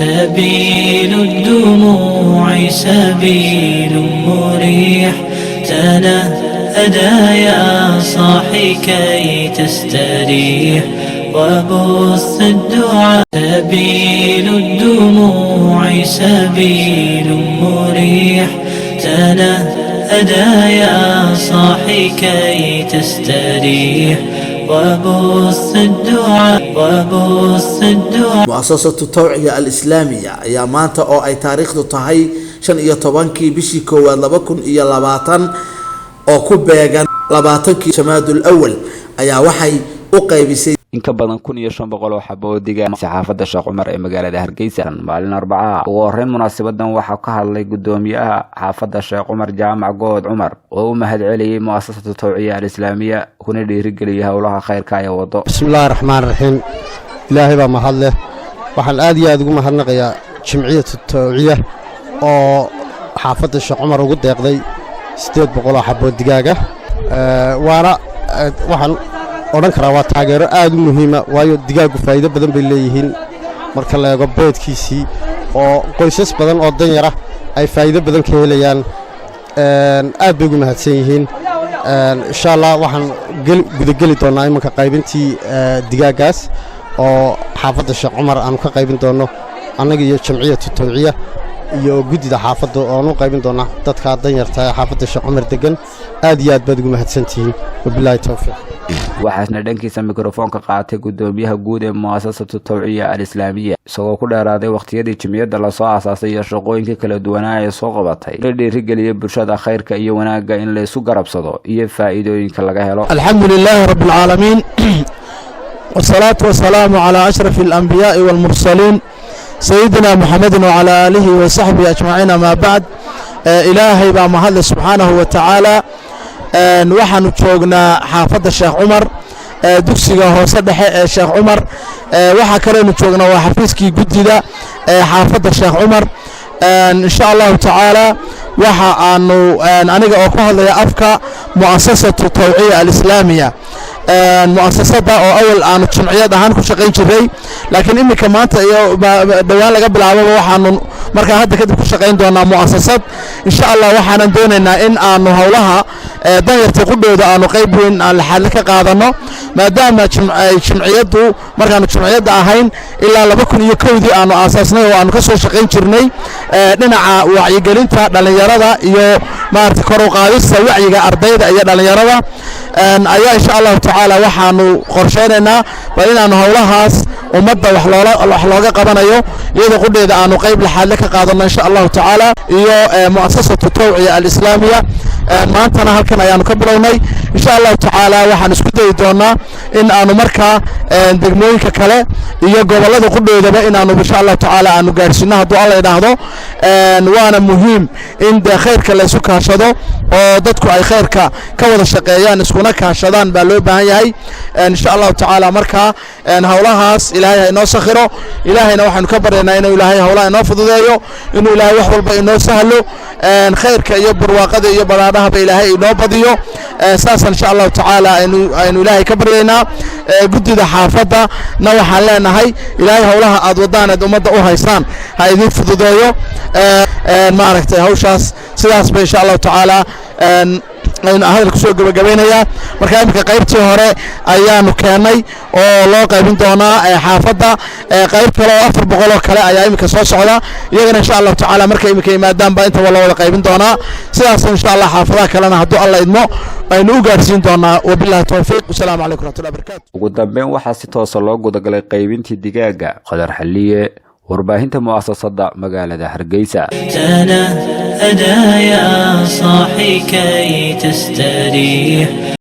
سبيل الدموع سبيل مريح تنهدى يا صاحي كي تستريح وبث الدعاء سبيل الدموع سبيل مريح تنهدى يا صاحي كي تستريح وبث الدعاء مؤسسة التوعية الإسلامية يا مانتا أو أي تاريخ تهي شن يتبانكي بشي كوان لبكن إيا لباتن أو كوبيغان لباتنكي شماد الأول أيا وحي أقايبسي in ka badan 1500 oo xabo oo deegaan saxaafadda Sheekh Umar ee magaalada Hargeysa maalin Arbacada ugu horreyn munaasabadan waxa ka hadlay gudoomiyaha xaafadda Sheekh Umar Jaamac Good Umar oo u mahad celiyay mu'assasada Tawciya al-Islaamiya kuna dhiirigeliyay hawlaha khayrka ee wado bismillaahir rahmaanir rahiim ilaahay baa mahad leh waxaan aad iyo aad ugu mahadnaqayaa jamciyada Tawciya oo xaafadda Sheekh Umar ugu deeqday 800 xabo digaaga waana waxaan oran kara waa taageero aad u muhiim ah waayo digaagu faa'iido badan bay leeyihiin marka la eego beedkiisii oo qoysas badan oo dan yar ah ay faa'iido badan ka helayaan aad bay ugu mahadsan yihiin insha Allah waxaan gudageli doonaa imanka qaybintii digaagaas oo xaafadda Sheekh Umar aan ka qaybin doono annaga iyo jamciyada Tawciya iyo gudida xaafadda oo aan u qaybin doonaa dadka dan yarta ee xaafadda Sheekh Umar degan aad iyo aad baad ugu mahadsantihiin wabillahi tawfiiq waxaasna dhankiisa mikrofoonka qaatay gudoomiyaha guud ee mu'assasada Tawciya al-Islaamiya isagoo ku dheeraaday waqtiyadii jamciyadda la soo aasaasay iyo shaqooyinka kala duwan ee soo qabatay la dhiirigeliyay bulshada khayrka iyo wanaagga in la isku garabsado iyo faa'iidooyinka laga helo alxamdulilaahi rabbil caalamiin والصلاة والسلام على أشرف الأنبياء والمرسلين سيدنا محمد وعلى آله وصحبه أجمعين ما بعد إلهي بمهد سبحانه وتعالى waxaanu joognaa xaafadda Sheekh Umar dugsiga hoose dhexe ee Sheekh Umar waxa kale oo joognaa waa xafiiskii gudida xaafadda Sheekh Umar insha Allah ta'ala waxa aanu aniga oo ku hadlaya afka mu'assasatu Tawciya al-Islaamiya mu'assasada oo awal aanu jamciyad ahaan ku shaqeyn jiray laakiin imika maanta iyo dhawaan laga bilaabo waxaanu marka hadda kadib ku shaqeyn doonaa mu'assasad insha Allah waxaan doonaynaa in aanu hawlaha danyarta qudhooda aanu qayb weyn aan xal ka qaadano maadaama jamciyadu markaanu jamciyada ahayn ilaa 2001 aanu aasaasnay oo aanu ka soo shaqeyn jirnay dhinaca wacyigelinta dhalinyarada iyo maarta kor u qaadista wacyiga ardayda iyo dhalinyarada ayaa insha Allah ta'ala waxaanu qorsheenaynaa bal inaanu hawlahaas ummadda wax looga qabanayo iyada qudheeda aanu qayb laxaad ka qaadano insha Allah ta'ala iyo mu'assasatu Tawciya al-Islaamiya maantana halkan ayaanu ka bilownay insha Allah ta'ala waxaan isku day doonaa in aanu markaa degmooyinka kale iyo gobolada qudheedaba inaanu insha Allah ta'ala aanu gaarsiino haddii Allah yiraahdo waana muhiim in khayrka la isku kaashado oo dadku ay khayrka ka wada shaqeeyaan iskuna kaashadaan baa loo baahan yahay insha Allah ta'ala markaa hawlahaas ilaahay inoo sakhiro ilaahayna waxaanu ka baryaynaa inuu ilaahay hawlaha inoo fududeeyo inuu ilaahay wax walba inoo sahlo khayrka iyo barwaaqada iyo baraadaha ba ilaahay inoo badiyo saasan insha Allah ta'ala aynu ilaahay ka baryaynaa gudida xaafadda na waxaan leenahay ilaahay hawlaha aad wadaan ummadda u haysaan ha idin fududeeyo maaragtay hawshaas sidaas ba insha Allah ta'ala aynu hadal ku soo gabagabeynaya marka imika qaybtii hore ayaanu keenay oo loo qaybin doonaa xaafadda qayb kale oo 400 oo kale ayaa imika soo socda iyagana insha Allah ta'ala markay imika yimaadaan ba inta wala wada qaybin doonaa sidaas insha Allah xaafadaha kalena hadduu Allah idmo aynu u gaarsiin doonaa wabillahi tawfiiq wasalaamu calaykum warahmatullahi wabarakatuh ugu dambeyn waxaa si toos ah loo gudagalay qaybintii digaaga qadar xalliye warbaahinta mu'assasada magaalada Hargeysa تنهدى يا صاحي كي تستريح